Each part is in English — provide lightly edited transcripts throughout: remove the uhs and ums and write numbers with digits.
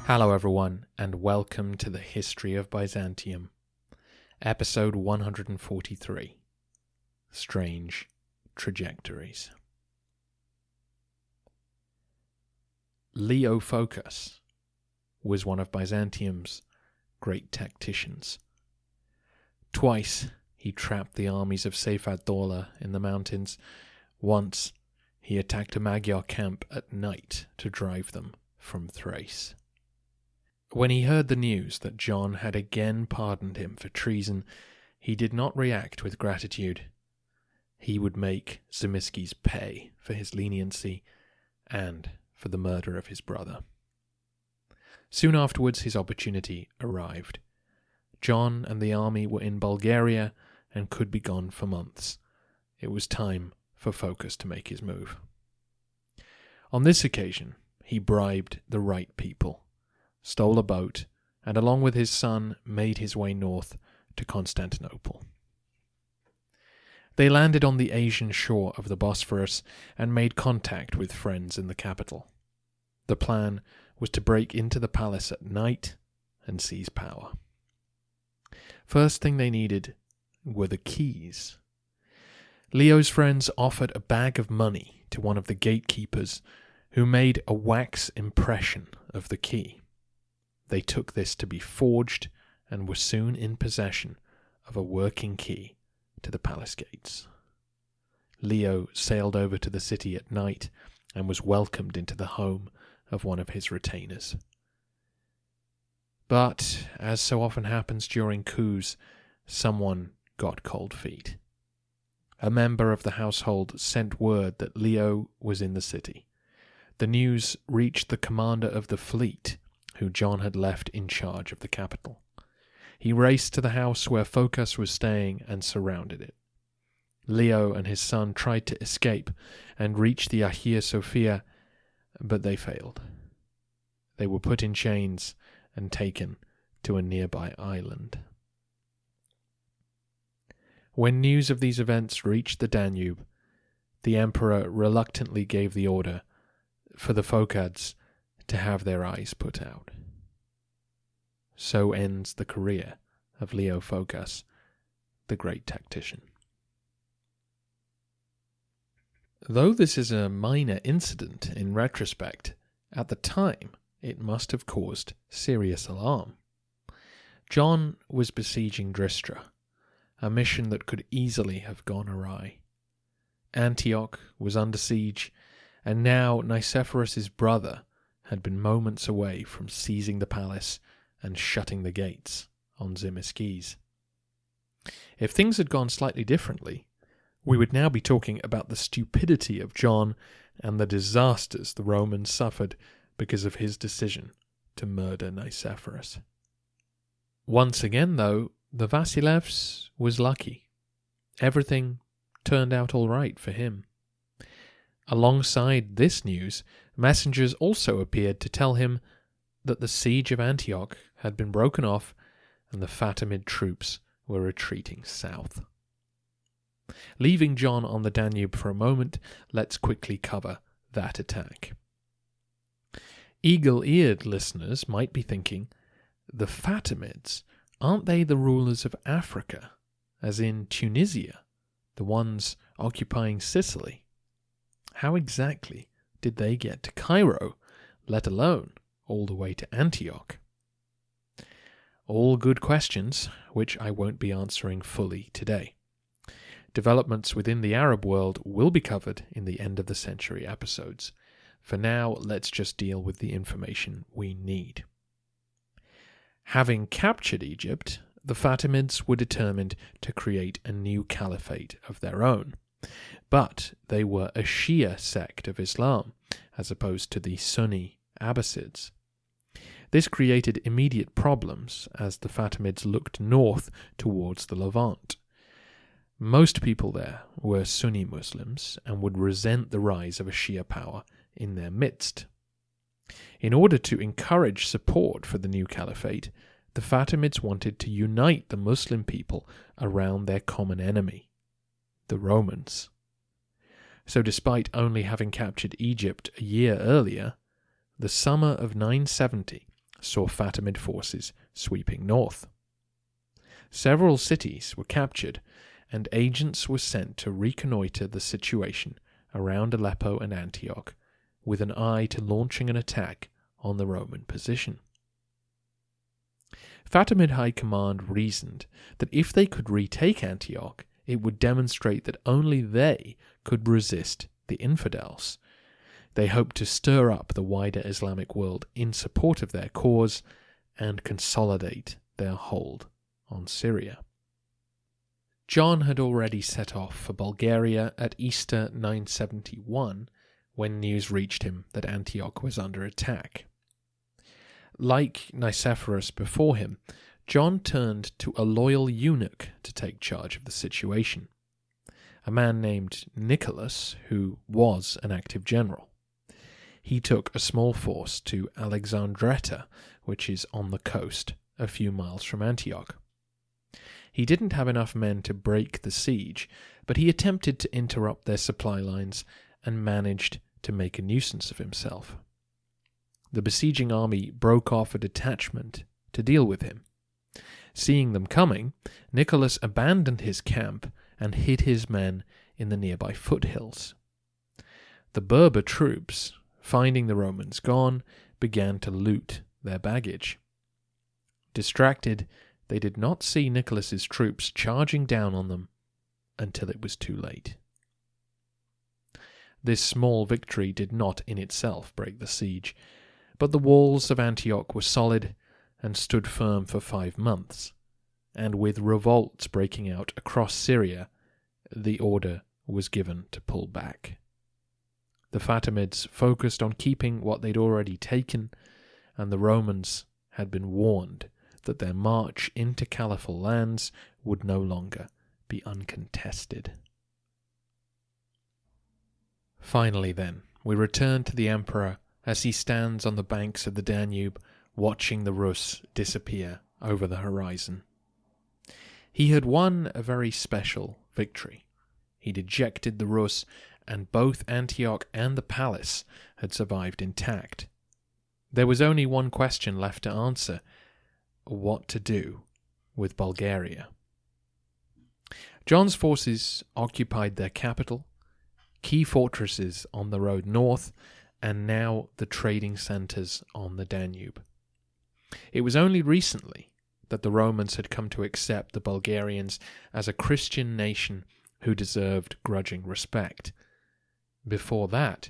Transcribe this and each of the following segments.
Hello everyone, and welcome to the History of Byzantium, episode 143, Strange Trajectories. Leo Phocas was one of Byzantium's great tacticians. Twice he trapped the armies of Seyf ad-Dawla in the mountains. Once he attacked a Magyar camp at night to drive them from Thrace. When he heard the news that John had again pardoned him for treason, he did not react with gratitude. He would make Zimisces pay for his leniency and for the murder of his brother. Soon afterwards his opportunity arrived. John and the army were in Bulgaria and could be gone for months. It was time for Phocas to make his move. On this occasion, he bribed the right people, stole a boat, and along with his son made his way north to Constantinople. They landed on the Asian shore of the Bosphorus and made contact with friends in the capital. The plan was to break into the palace at night and seize power. First thing they needed were the keys. Leo's friends offered a bag of money to one of the gatekeepers, who made a wax impression of the key. They took this to be forged and were soon in possession of a working key to the palace gates. Leo sailed over to the city at night and was welcomed into the home of one of his retainers. But, as so often happens during coups, someone got cold feet. A member of the household sent word that Leo was in the city. The news reached the commander of the fleet, who John had left in charge of the capital. He raced to the house where Phocas was staying and surrounded it. Leo and his son tried to escape and reach the Hagia Sophia, but they failed. They were put in chains and taken to a nearby island. When news of these events reached the Danube, the emperor reluctantly gave the order for the Phocads to have their eyes put out. So ends the career of Leo Phocas, the great tactician. Though this is a minor incident in retrospect, at the time it must have caused serious alarm. John was besieging Dristra, a mission that could easily have gone awry. Antioch was under siege, and now Nicephorus's brother had been moments away from seizing the palace and shutting the gates on Zimisces. If things had gone slightly differently, we would now be talking about the stupidity of John and the disasters the Romans suffered because of his decision to murder Nicephorus. Once again, though, the Vasilevs was lucky. Everything turned out all right for him. Alongside this news, messengers also appeared to tell him that the siege of Antioch had been broken off and the Fatimid troops were retreating south. Leaving John on the Danube for a moment, let's quickly cover that attack. Eagle-eared listeners might be thinking, the Fatimids, aren't they the rulers of Africa, as in Tunisia, the ones occupying Sicily? How exactly did they get to Cairo, let alone all the way to Antioch? All good questions, which I won't be answering fully today. Developments within the Arab world will be covered in the end of the century episodes. For now, let's just deal with the information we need. Having captured Egypt, the Fatimids were determined to create a new caliphate of their own. But they were a Shia sect of Islam, as opposed to the Sunni Abbasids. This created immediate problems as the Fatimids looked north towards the Levant. Most people there were Sunni Muslims and would resent the rise of a Shia power in their midst. In order to encourage support for the new caliphate, the Fatimids wanted to unite the Muslim people around their common enemy, the Romans. So despite only having captured Egypt a year earlier, the summer of 970 saw Fatimid forces sweeping north. Several cities were captured, and agents were sent to reconnoitre the situation around Aleppo and Antioch, with an eye to launching an attack on the Roman position. Fatimid High Command reasoned that if they could retake Antioch, it would demonstrate that only they could resist the infidels. They hoped to stir up the wider Islamic world in support of their cause and consolidate their hold on Syria. John had already set off for Bulgaria at Easter 971 when news reached him that Antioch was under attack. Like Nicephorus before him, John turned to a loyal eunuch to take charge of the situation, a man named Nicholas, who was an active general. He took a small force to Alexandretta, which is on the coast, a few miles from Antioch. He didn't have enough men to break the siege, but he attempted to interrupt their supply lines and managed to make a nuisance of himself. The besieging army broke off a detachment to deal with him. Seeing them coming, Nicholas abandoned his camp and hid his men in the nearby foothills. The Berber troops, finding the Romans gone, began to loot their baggage. Distracted, they did not see Nicholas's troops charging down on them until it was too late. This small victory did not in itself break the siege, but the walls of Antioch were solid and stood firm for 5 months, and with revolts breaking out across Syria, the order was given to pull back. The Fatimids focused on keeping what they'd already taken, and the Romans had been warned that their march into Caliphal lands would no longer be uncontested. Finally, then, we return to the Emperor as he stands on the banks of the Danube, watching the Rus disappear over the horizon. He had won a very special victory. He'd ejected the Rus, and both Antioch and the palace had survived intact. There was only one question left to answer: what to do with Bulgaria. John's forces occupied their capital, key fortresses on the road north, and now the trading centres on the Danube. It was only recently that the Romans had come to accept the Bulgarians as a Christian nation who deserved grudging respect. Before that,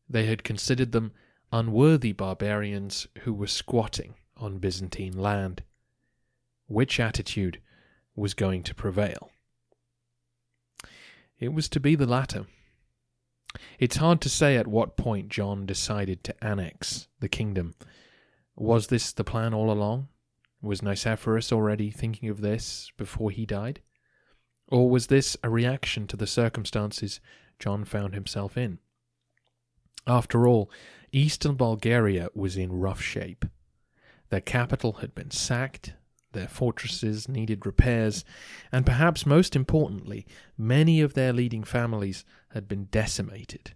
they had considered them unworthy barbarians who were squatting on Byzantine land. Which attitude was going to prevail? It was to be the latter. It's hard to say at what point John decided to annex the kingdom. Was this the plan all along? Was Nicephorus already thinking of this before he died? Or was this a reaction to the circumstances John found himself in? After all, eastern Bulgaria was in rough shape. Their capital had been sacked, their fortresses needed repairs, and perhaps most importantly, many of their leading families had been decimated.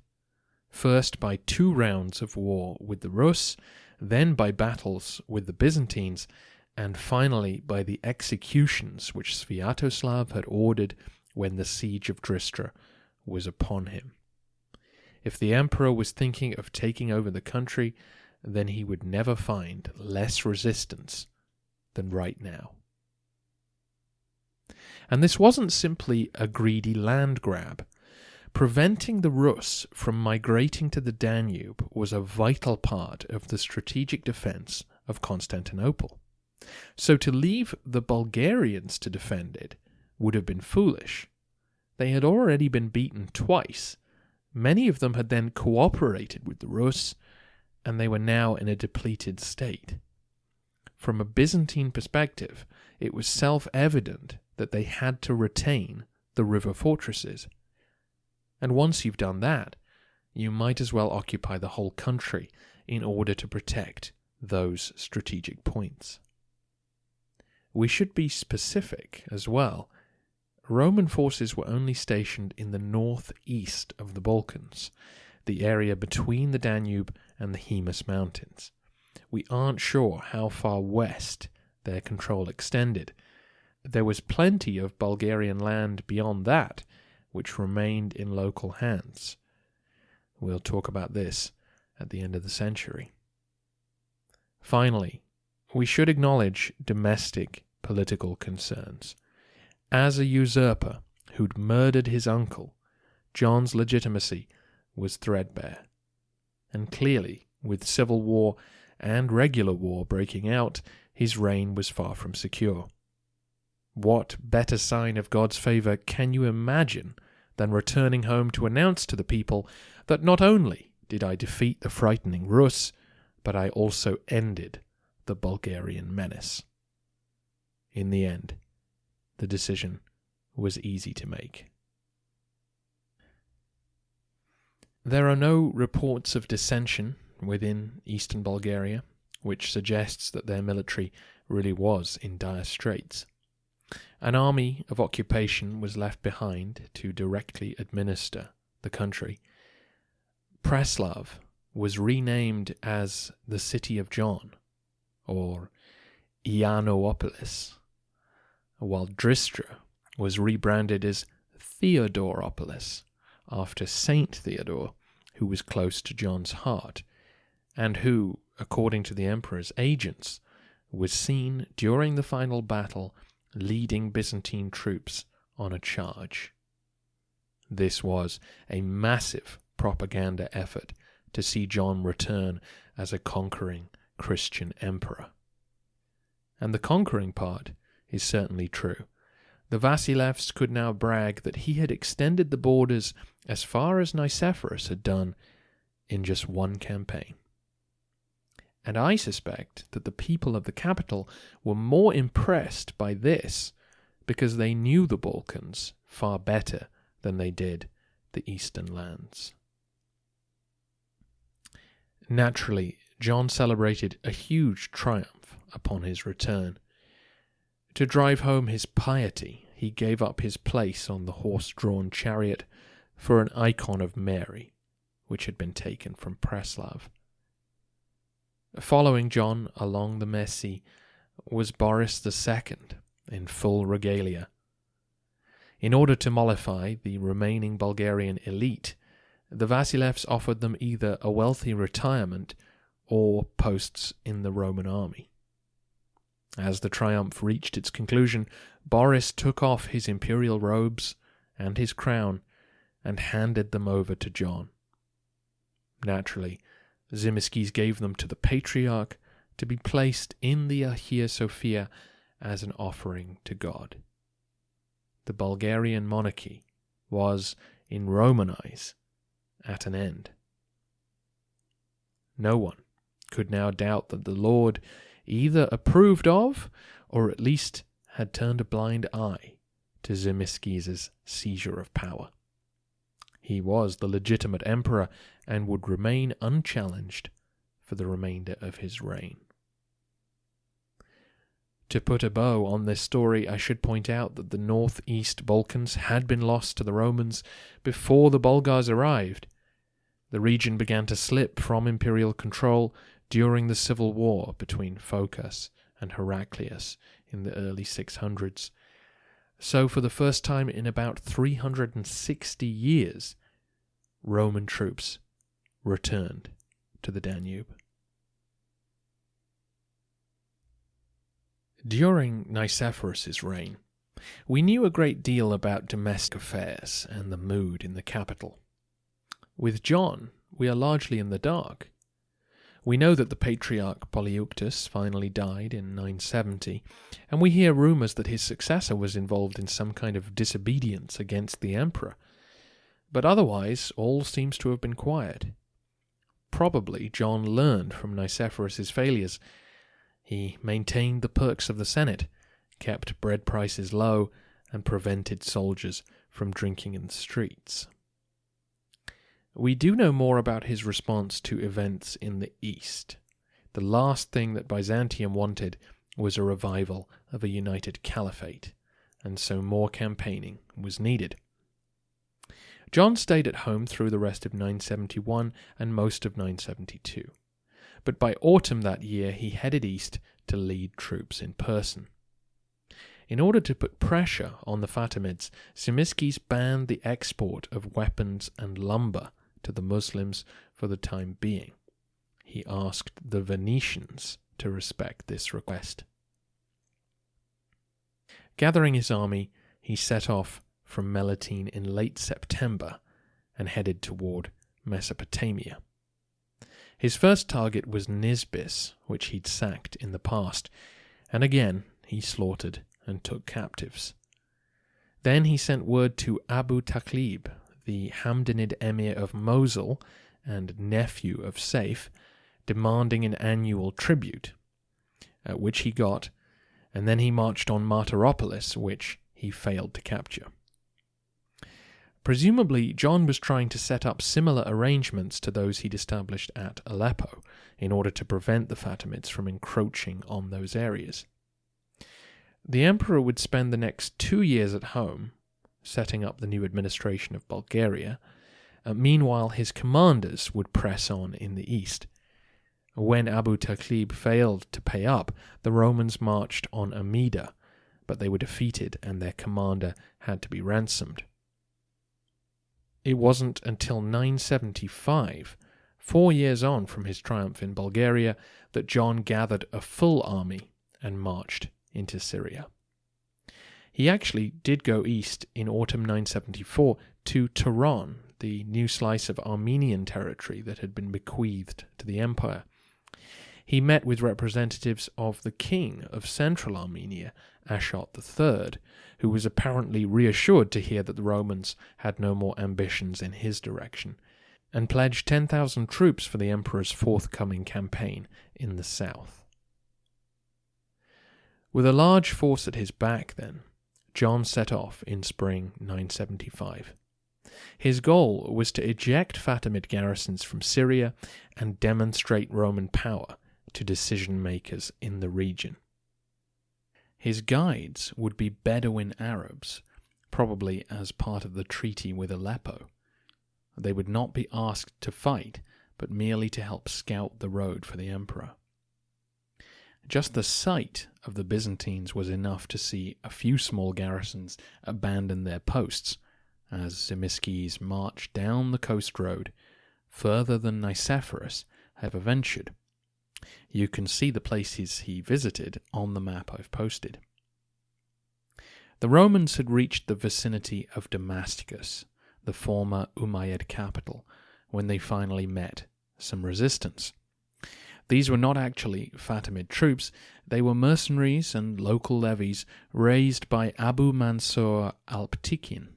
First by 2 rounds of war with the Rus, then by battles with the Byzantines, and finally by the executions which Sviatoslav had ordered when the siege of Dristra was upon him. If the emperor was thinking of taking over the country, then he would never find less resistance than right now. And this wasn't simply a greedy land grab. Preventing the Rus from migrating to the Danube was a vital part of the strategic defense of Constantinople. So to leave the Bulgarians to defend it would have been foolish. They had already been beaten twice. Many of them had then cooperated with the Rus, and they were now in a depleted state. From a Byzantine perspective, it was self-evident that they had to retain the river fortresses. And once you've done that, you might as well occupy the whole country in order to protect those strategic points. We should be specific as well. Roman forces were only stationed in the northeast of the Balkans, the area between the Danube and the Hemus Mountains. We aren't sure how far west their control extended. There was plenty of Bulgarian land beyond that, which remained in local hands. We'll talk about this at the end of the century. Finally, we should acknowledge domestic political concerns. As a usurper who'd murdered his uncle, John's legitimacy was threadbare. And clearly, with civil war and regular war breaking out, his reign was far from secure. What better sign of God's favour can you imagine than returning home to announce to the people that not only did I defeat the frightening Rus, but I also ended the Bulgarian menace? In the end, the decision was easy to make. There are no reports of dissension within eastern Bulgaria, which suggests that their military really was in dire straits. An army of occupation was left behind to directly administer the country. Preslav was renamed as the City of John, or Iannoupolis, while Dristra was rebranded as Theodoropolis, after Saint Theodore, who was close to John's heart, and who, according to the emperor's agents, was seen during the final battle leading Byzantine troops on a charge. This was a massive propaganda effort to see John return as a conquering Christian emperor. And the conquering part is certainly true. The Vasilevs could now brag that he had extended the borders as far as Nicephorus had done in just one campaign. And I suspect that the people of the capital were more impressed by this because they knew the Balkans far better than they did the eastern lands. Naturally, John celebrated a huge triumph upon his return. To drive home his piety, he gave up his place on the horse-drawn chariot for an icon of Mary, which had been taken from Preslav. Following John along the Messi was Boris II in full regalia. In order to mollify the remaining Bulgarian elite, the Vasilevs offered them either a wealthy retirement or posts in the Roman army. As the triumph reached its conclusion, Boris took off his imperial robes and his crown and handed them over to John. Naturally, Tzimiskes gave them to the Patriarch to be placed in the Hagia Sophia as an offering to God. The Bulgarian monarchy was, in Roman eyes, at an end. No one could now doubt that the Lord either approved of, or at least had turned a blind eye to Tzimiskes' seizure of power. He was the legitimate emperor and would remain unchallenged for the remainder of his reign. To put a bow on this story, I should point out that the northeast Balkans had been lost to the Romans before the Bulgars arrived. The region began to slip from imperial control during the civil war between Phocas and Heraclius in the early 600s. So for the first time in about 360 years, Roman troops returned to the Danube. During Nicephorus's reign, we knew a great deal about domestic affairs and the mood in the capital. With John, we are largely in the dark. We know that the Patriarch Polyeuctus finally died in 970, and we hear rumours that his successor was involved in some kind of disobedience against the emperor. But otherwise, all seems to have been quiet. Probably John learned from Nicephorus's failures. He maintained the perks of the Senate, kept bread prices low, and prevented soldiers from drinking in the streets. We do know more about his response to events in the East. The last thing that Byzantium wanted was a revival of a united caliphate, and so more campaigning was needed. John stayed at home through the rest of 971 and most of 972, but by autumn that year he headed east to lead troops in person. In order to put pressure on the Fatimids, Zimisces banned the export of weapons and lumber to the Muslims for the time being. He asked the Venetians to respect this request. Gathering his army, he set off from Melitene in late September and headed toward Mesopotamia. His first target was Nisbis, which he'd sacked in the past, and again he slaughtered and took captives. Then he sent word to Abu Taqlib, the Hamdanid emir of Mosul and nephew of Saif, demanding an annual tribute, which he got, and then he marched on Martyropolis, which he failed to capture. Presumably, John was trying to set up similar arrangements to those he'd established at Aleppo in order to prevent the Fatimids from encroaching on those areas. The emperor would spend the next 2 years at home, setting up the new administration of Bulgaria. Meanwhile, his commanders would press on in the east. When Abu Taqlib failed to pay up, the Romans marched on Amida, but they were defeated and their commander had to be ransomed. It wasn't until 975, 4 years on from his triumph in Bulgaria, that John gathered a full army and marched into Syria. He actually did go east in autumn 974 to Turan, the new slice of Armenian territory that had been bequeathed to the empire. He met with representatives of the king of central Armenia, Ashot III, who was apparently reassured to hear that the Romans had no more ambitions in his direction, and pledged 10,000 troops for the emperor's forthcoming campaign in the south. With a large force at his back, then, John set off in spring 975. His goal was to eject Fatimid garrisons from Syria and demonstrate Roman power to decision-makers in the region. His guides would be Bedouin Arabs, probably as part of the treaty with Aleppo. They would not be asked to fight, but merely to help scout the road for the emperor. Just the sight of the Byzantines was enough to see a few small garrisons abandon their posts, as Zimisces marched down the coast road, further than Nicephorus had ever ventured. You can see the places he visited on the map I've posted. The Romans had reached the vicinity of Damascus, the former Umayyad capital, when they finally met some resistance. These were not actually Fatimid troops, they were mercenaries and local levies raised by Abu Mansur Alptikin.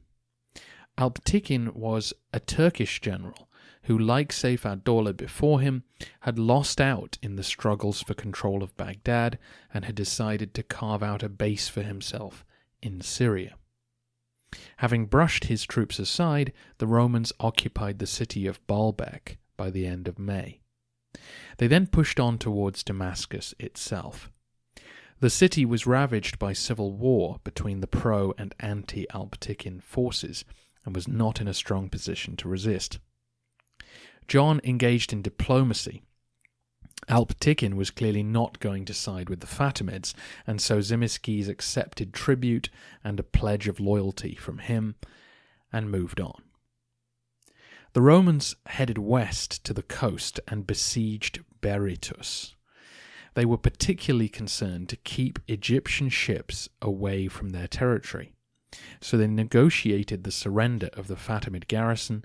Alptikin was a Turkish general who, like Saif ad-Dawla before him, had lost out in the struggles for control of Baghdad and had decided to carve out a base for himself in Syria. Having brushed his troops aside, the Romans occupied the city of Baalbek by the end of May. They then pushed on towards Damascus itself. The city was ravaged by civil war between the pro- and anti-Alptikin forces and was not in a strong position to resist. John engaged in diplomacy. Alptikin was clearly not going to side with the Fatimids, and so Zimisces accepted tribute and a pledge of loyalty from him and moved on. The Romans headed west to the coast and besieged Berytus. They were particularly concerned to keep Egyptian ships away from their territory, so they negotiated the surrender of the Fatimid garrison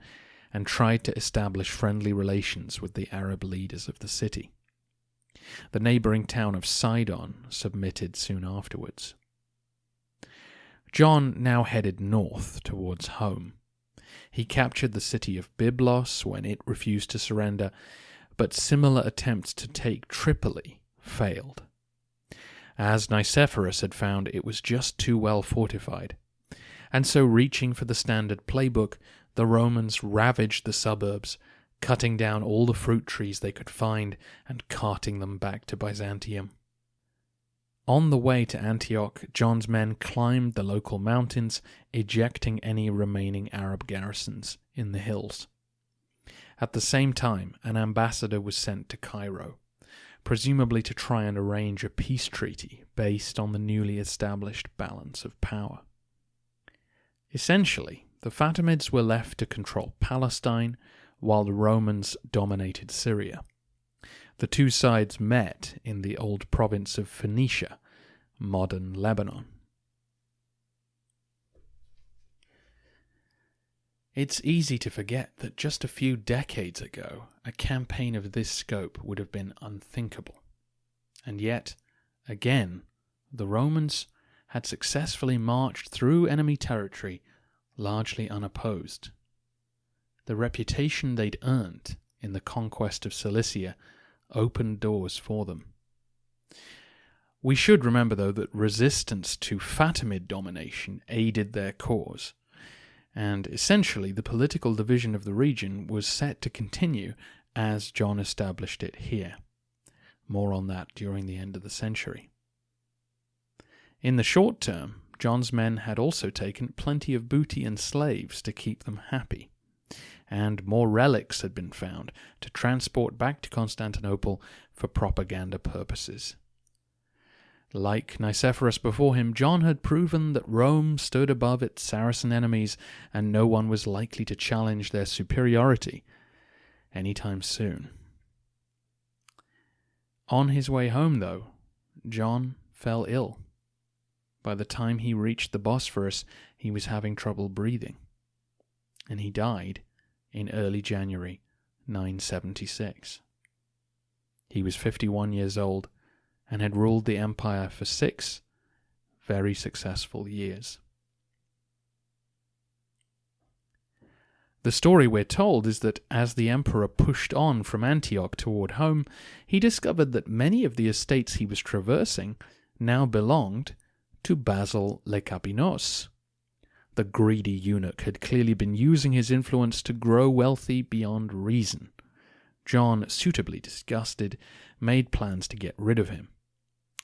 and tried to establish friendly relations with the Arab leaders of the city. The neighbouring town of Sidon submitted soon afterwards. John now headed north towards home. He captured the city of Byblos when it refused to surrender, but similar attempts to take Tripoli failed. As Nicephorus had found, it was just too well fortified, and so reaching for the standard playbook, the Romans ravaged the suburbs, cutting down all the fruit trees they could find and carting them back to Byzantium. On the way to Antioch, John's men climbed the local mountains, ejecting any remaining Arab garrisons in the hills. At the same time, an ambassador was sent to Cairo, presumably to try and arrange a peace treaty based on the newly established balance of power. Essentially, the Fatimids were left to control Palestine, while the Romans dominated Syria. The two sides met in the old province of Phoenicia, modern Lebanon. It's easy to forget that just a few decades ago, a campaign of this scope would have been unthinkable. And yet, again, the Romans had successfully marched through enemy territory largely unopposed. The reputation they'd earned in the conquest of Cilicia opened doors for them. We should remember, though, that resistance to Fatimid domination aided their cause, and essentially the political division of the region was set to continue as John established it here. More on that during the end of the century. In the short term, John's men had also taken plenty of booty and slaves to keep them happy, and more relics had been found to transport back to Constantinople for propaganda purposes. Like Nicephorus before him, John had proven that Rome stood above its Saracen enemies and no one was likely to challenge their superiority anytime soon. On his way home, though, John fell ill. By the time he reached the Bosphorus, he was having trouble breathing, and he died in early January 976. He was 51 years old and had ruled the empire for 6 very successful years. The story we're told is that as the emperor pushed on from Antioch toward home, he discovered that many of the estates he was traversing now belonged to Basil Lecapinos. The greedy eunuch had clearly been using his influence to grow wealthy beyond reason. John, suitably disgusted, made plans to get rid of him.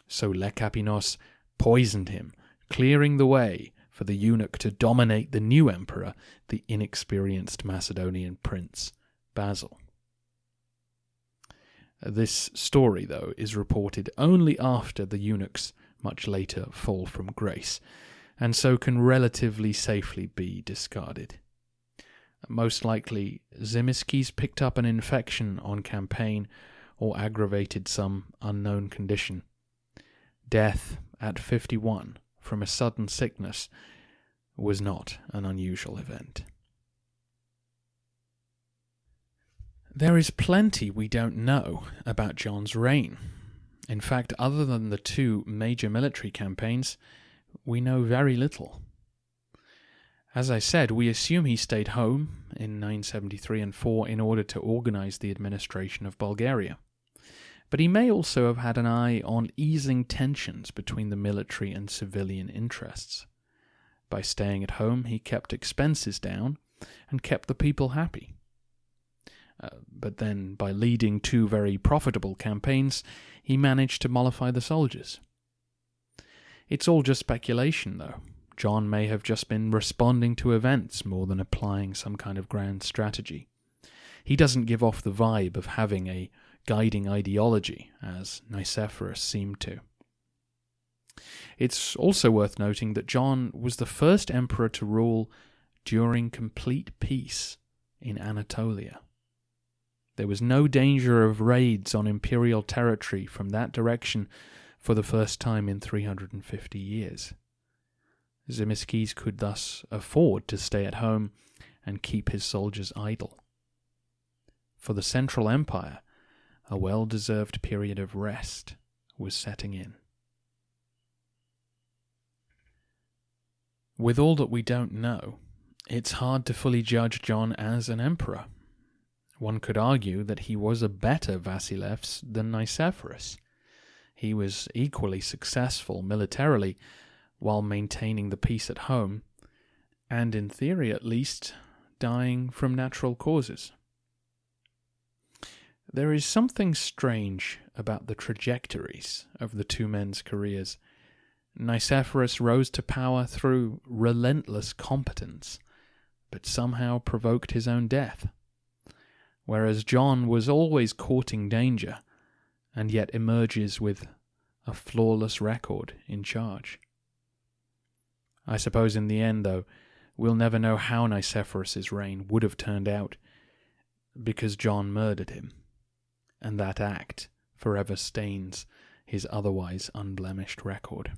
So Lecapinos poisoned him, clearing the way for the eunuch to dominate the new emperor, the inexperienced Macedonian prince, Basil. This story, though, is reported only after the eunuch's much later fall from grace, and so can relatively safely be discarded. Most likely, Zimisces picked up an infection on campaign or aggravated some unknown condition. Death at 51 from a sudden sickness was not an unusual event. There is plenty we don't know about John's reign. In fact, other than the 2 major military campaigns, we know very little. As I said, we assume he stayed home in 973 and 4 in order to organize the administration of Bulgaria. But he may also have had an eye on easing tensions between the military and civilian interests. By staying at home, he kept expenses down and kept the people happy. But then, by leading 2 very profitable campaigns, he managed to mollify the soldiers. It's all just speculation, though. John may have just been responding to events more than applying some kind of grand strategy. He doesn't give off the vibe of having a guiding ideology, as Nicephorus seemed to. It's also worth noting that John was the first emperor to rule during complete peace in Anatolia. There was no danger of raids on imperial territory from that direction for the first time in 350 years. Zimisces could thus afford to stay at home and keep his soldiers idle. For the Central Empire, a well-deserved period of rest was setting in. With all that we don't know, it's hard to fully judge John as an emperor. One could argue that he was a better Vasilevs than Nicephorus. He was equally successful militarily while maintaining the peace at home, and in theory at least, dying from natural causes. There is something strange about the trajectories of the two men's careers. Nicephorus rose to power through relentless competence, but somehow provoked his own death, whereas John was always courting danger, and yet emerges with a flawless record in charge. I suppose in the end, though, we'll never know how Nicephorus's reign would have turned out, because John murdered him, and that act forever stains his otherwise unblemished record.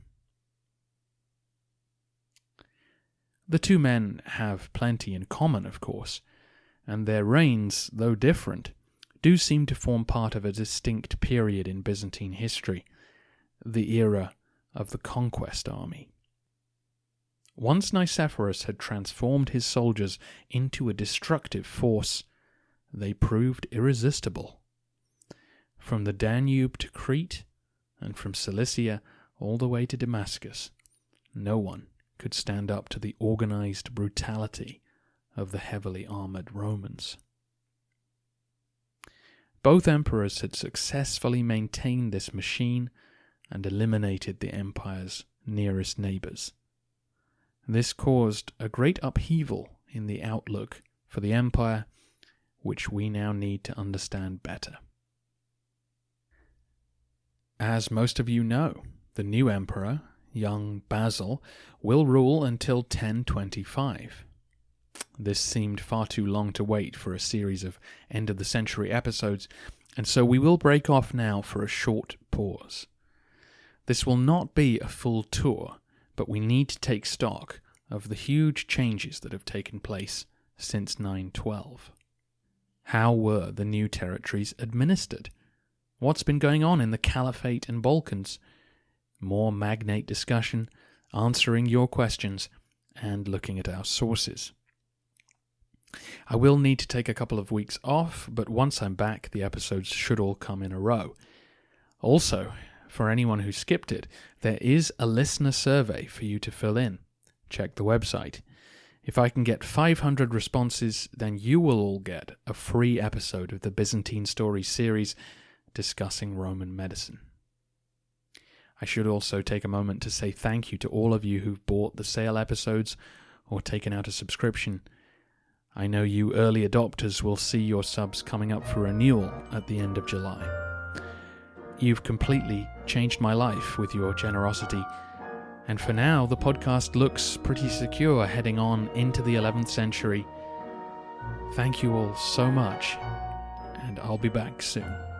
The two men have plenty in common, of course, and their reigns, though different, do seem to form part of a distinct period in Byzantine history, the era of the conquest army. Once Nicephorus had transformed his soldiers into a destructive force, they proved irresistible. From the Danube to Crete, and from Cilicia all the way to Damascus, no one could stand up to the organized brutality of the heavily armored Romans. Both emperors had successfully maintained this machine and eliminated the empire's nearest neighbors. This caused a great upheaval in the outlook for the empire, which we now need to understand better. As most of you know, the new emperor, young Basil, will rule until 1025. This seemed far too long to wait for a series of end-of-the-century episodes, and so we will break off now for a short pause. This will not be a full tour, but we need to take stock of the huge changes that have taken place since 912. How were the new territories administered? What's been going on in the Caliphate and Balkans? More magnate discussion, answering your questions, and looking at our sources. I will need to take a couple of weeks off, but once I'm back, the episodes should all come in a row. Also, for anyone who skipped it, there is a listener survey for you to fill in. Check the website. If I can get 500 responses, then you will all get a free episode of the Byzantine Stories series discussing Roman medicine. I should also take a moment to say thank you to all of you who've bought the sale episodes or taken out a subscription. I know you early adopters will see your subs coming up for renewal at the end of July. You've completely changed my life with your generosity, and for now the podcast looks pretty secure heading on into the 11th century. Thank you all so much, and I'll be back soon.